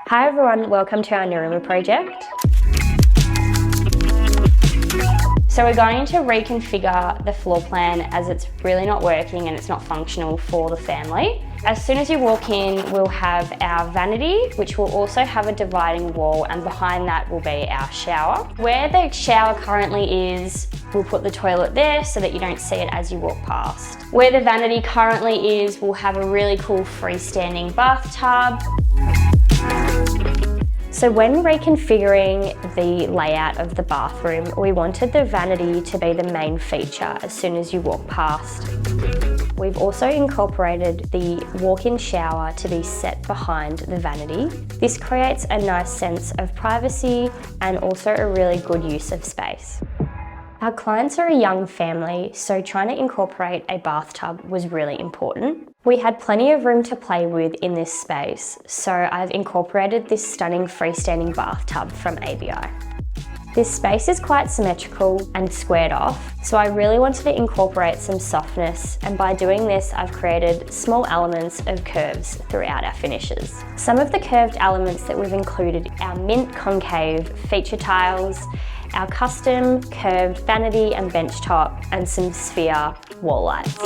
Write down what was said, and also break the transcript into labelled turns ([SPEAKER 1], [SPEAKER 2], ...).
[SPEAKER 1] Hi everyone, welcome to our Naruma project. So we're going to reconfigure the floor plan as it's really not working and it's not functional for the family. As soon as you walk in, we'll have our vanity, which will also have a dividing wall, and behind that will be our shower. Where the shower currently is, we'll put the toilet there so that you don't see it as you walk past. Where the vanity currently is, we'll have a really cool freestanding bathtub. So when reconfiguring the layout of the bathroom, we wanted the vanity to be the main feature as soon as you walk past. We've also incorporated the walk-in shower to be set behind the vanity. This creates a nice sense of privacy and also a really good use of space. Our clients are a young family, so trying to incorporate a bathtub was really important. We had plenty of room to play with in this space, so I've incorporated this stunning freestanding bathtub from ABI. This space is quite symmetrical and squared off, so I really wanted to incorporate some softness, and by doing this I've created small elements of curves throughout our finishes. Some of the curved elements that we've included are mint concave feature tiles, our custom curved vanity and bench top, and some sphere wall lights.